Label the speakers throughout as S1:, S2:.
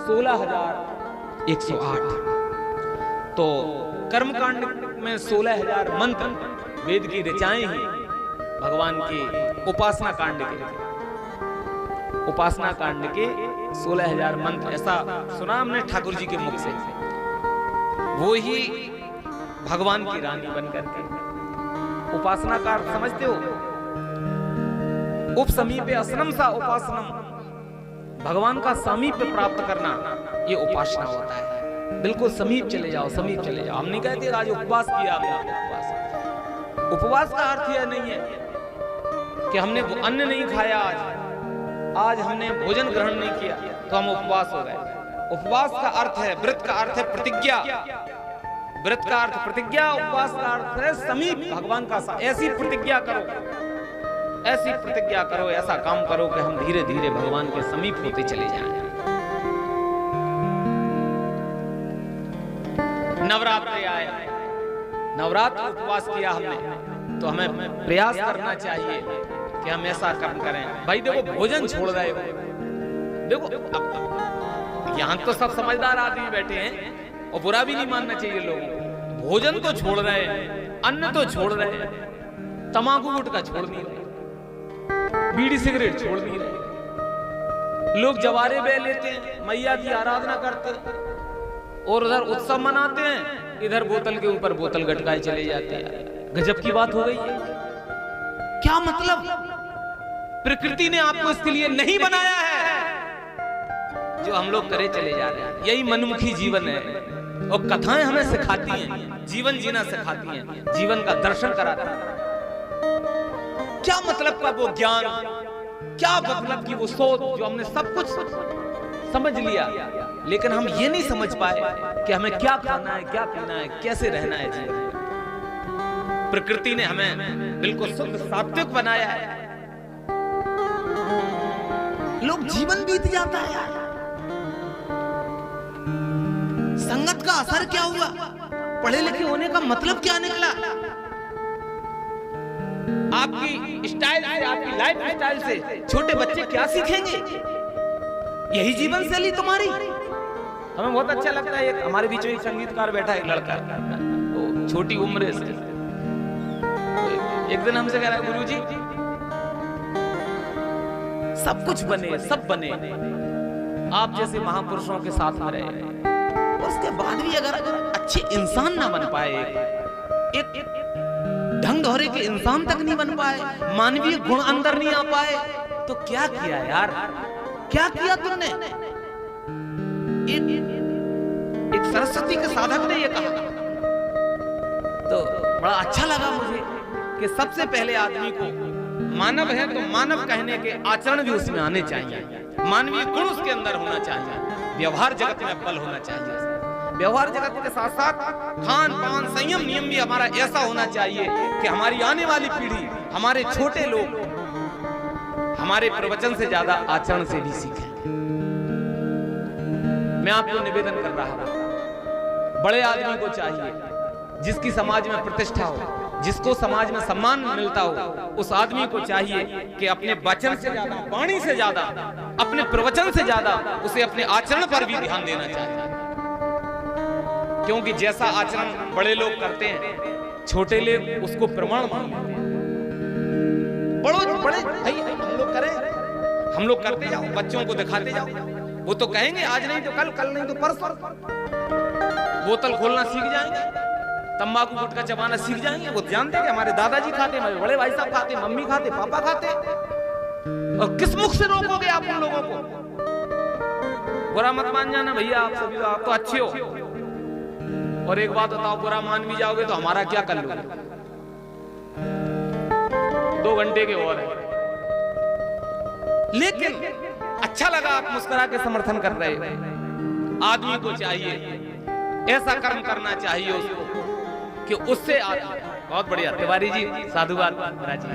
S1: 16,108। तो कर्मकांड में 16,000 मंत्र वेद की ऋचाएं ही भगवान की उपासना कांड के 16,000 मंत्र, ऐसा सुना हमने ठाकुर जी के मुख से। वो ही भगवान की रानी बनकर के उपासना का अर्थ समझते हो? उप समीपे असनम सा उपासनम, भगवान का समीप प्राप्त करना, ये उपासना होता है। बिल्कुल समीप चले जाओ, समीप चले जाओ। हम नहीं कहते आज उपवास किया हमने, उपवास का अर्थ यह नहीं है कि हमने अन्न नहीं खाया, आज हमने भोजन ग्रहण नहीं किया तो हम उपवास हो गए। उपवास का अर्थ है, व्रत का अर्थ है प्रतिज्ञा, व्रत का अर्थ प्रतिज्ञा, उपवास का अर्थ है समीप भगवान का। ऐसी प्रतिज्ञा करो, ऐसी प्रतिज्ञा करो, ऐसा काम करो कि हम धीरे धीरे भगवान के समीप होते चले जाएं। नवरात्रि आए, नवरात्र उपवास किया हमने, तो हमें प्रयास करना चाहिए कि हम ऐसा कर्म करें। भाई देखो, भोजन छोड़ रहे हो, देखो अब यहाँ तो सब समझदार आदमी बैठे हैं और बुरा भी नहीं मानना चाहिए लोगों को। भोजन तो छोड़ रहे हैं, अन्न तो छोड़ रहे हैं, तंबाकू गुटखा छोड़ नहीं रहे, बीड़ी सिगरेट छोड़ नहीं रहे, लोग जवारे बह लेते हैं, मैया की आराधना करते हैं और उधर उत्सव मनाते हैं, इधर बोतल के ऊपर बोतल गटकाए चले जाते हैं। गजब की बात हो गई है। क्या मतलब? प्रकृति ने आपको इसके लिए नहीं बनाया है, जो हम लोग करे चले जा रहे हैं। यही मनमुखी जीवन है और कथाएं हमें सिखाती हैं, जीवन जीना सिखाती हैं, जीवन का दर्शन कराती हैं। क्या मतलब का वो ज्ञान, क्या मतलब की वो सोच, जो हमने सब कुछ समझ लिया, लेकिन हम ये नहीं समझ पाए कि हमें क्या खाना है, क्या पीना है, कैसे रहना है जीवन। प्रकृति ने हमें बिल्कुल शुद्ध सात्विक बनाया है, लोग जीवन बीत जाता है यार। संगत का असर क्या हुआ? पढ़े लिखे होने का मतलब क्या निकला? आपकी स्टाइल से, आपकी लाइफ स्टाइल से छोटे बच्चे क्या सीखेंगे? यही जीवन शैली तुम्हारी। हमें बहुत अच्छा लगता है, एक हमारे बीच में एक संगीतकार बैठा है, एक लड़का, वो छोटी उम्र से, एक दिन हमसे कह रहा है, गुरुजी सब कुछ बने, सब बने, आप जैसे महापुरुषों के साथ में रहे, उसके बाद भी अगर अच्छे इंसान ना बन पाए, एक ढंग ढोरे के इंसान तक नहीं बन पाए, मानवीय गुण अंदर नहीं आ पाए, तो क्या किया यार? क्या किया तुमने? एक सरस्वती के साधक ने ये कहा, तो बड़ा अच्छा लगा मुझे कि सबसे पहले आदमी को, मानव है तो मानव कहने के आचरण भी उसमें आने चाहिए, मानवीय गुण उसके अंदर होना चाहिए, व्यवहार जगत में बल होना चाहिए। व्यवहार जगत के साथ साथ खान पान संयम नियम भी हमारा ऐसा होना चाहिए कि हमारी आने वाली पीढ़ी, हमारे छोटे लोग हमारे प्रवचन से ज्यादा आचरण से भी सीखें। मैं आपको निवेदन कर रहा हूं, बड़े आदमी को चाहिए, जिसकी समाज में प्रतिष्ठा हो, जिसको समाज में सम्मान मिलता हो, उस आदमी को चाहिए कि अपने वचन से ज्यादा, वाणी से ज्यादा, अपने प्रवचन से ज्यादा उसे अपने आचरण पर भी ध्यान देना चाहिए। क्योंकि जैसा आचरण बड़े लोग करते हैं, छोटे लोग उसको प्रमाण मान लेते हैं। बड़े भाई हम लोग करें, हम लोग करते जाओ, बच्चों को दिखाते जाओ, वो तो कहेंगे आज नहीं तो कल, कल नहीं तो परसों, बोतल खोलना सीख जाएंगे, तंबाकू गुटखा चबाना सीख जाएंगे। वो जानते हैं कि हमारे दादाजी खाते, हमारे बड़े भाई साहब खाते, मम्मी खाते, पापा खाते, और किस मुख से रोकोगे आप उन लोगों को? बुरा मत मान जाना भैया, आप सभी आप तो अच्छे हो, और एक बात बताओ, बुरा मान भी जाओगे तो हमारा क्या कर लोगे? 2 घंटे के और है। लेकिन अच्छा लगा आप मुस्कुरा के समर्थन कर रहे हो। आदमी को चाहिए, ऐसा कर्म करना चाहिए उसको कि उससे बहुत बढ़िया तिवारी जी, साधुवाद राजी।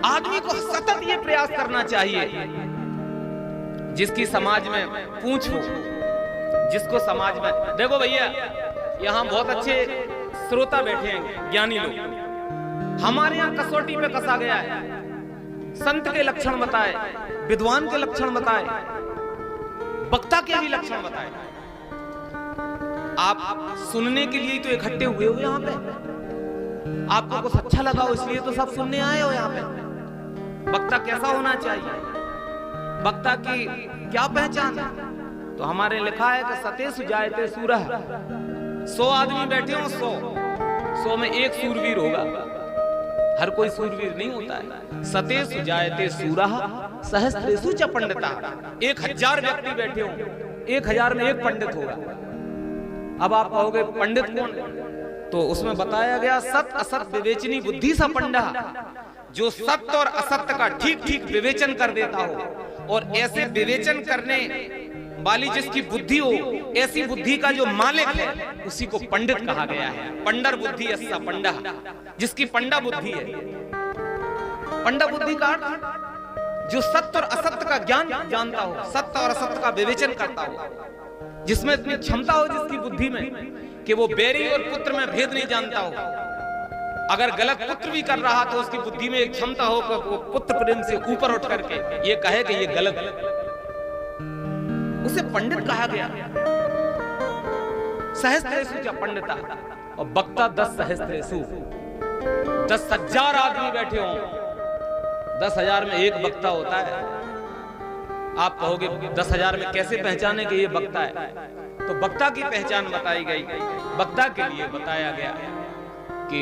S1: आदमी को सतत ये प्रयास करना चाहिए, जिसकी समाज में पूंछ हो, जिसको समाज में, देखो भैया यहाँ बहुत अच्छे श्रोता बैठे हैं, ज्ञानी लोग, हमारे यहाँ कसौटी पे कसा गया है, संत के लक्षण बताए, विद्वान के लक्षण बताए, वक्ता के भी लक्षण बताए। आप सुनने के लिए तो इकट्ठे हुए हो यहाँ पे, आपको कुछ अच्छा लगा हो इसलिए तो सब सुनने आए हो यहाँ पे। वक्ता कैसा होना चाहिए, वक्ता की क्या पहचान है? तो हमारे लिखा है कि सतेषु जायते सूरः, 100 आदमी बैठे हो, 100 में एक सूरवीर होगा। हर कोई सूरवीर नहीं होता है। सतेषु जायते सूरः सहस्रेषु च पंडिता, 1000 व्यक्ति बैठे हो, 1000 में एक पंडित होगा। अब आप कहोगे पंडित कौन? तो उसमें बताया गया सत्य असत्य विवेचनी बुद्धि सा पंडा, जो सत्य और असत्य का ठीक ठीक विवेचन कर देता हो, और ऐसे विवेचन करने वाली जिसकी बुद्धि हो, ऐसी बुद्धि का जो मालिक है उसी को पंडित कहा गया है। पंडर बुद्धि ऐसा पंडा, जिसकी पंडा बुद्धि है। पंडा बुद्धि का अर्थ जो सत्य और असत्य का ज्ञान जानता हो, सत्य और असत्य का विवेचन करता हो, जिसमें इतनी क्षमता हो जिसकी बुद्धि में कि वो बैरी और पुत्र में भेद नहीं जानता हो। अगर गलत पुत्र भी कर रहा तो उसकी बुद्धि में एक क्षमता हो कि वो पुत्र प्रेम से ऊपर उठ करके ये कहे कि ये गलत है, उसे पंडित कहा गया। सहस्रेषु च पंडिता, और वक्ता 10 सहस्रेषु, 10,000 आदमी बैठे हों, 10,000 में एक वक्ता होता है। आप कहोगे 10,000 में कैसे पहचाने कि ये वक्ता है? तो वक्ता की पहचान बताई गई। वक्ता के लिए बताया गया कि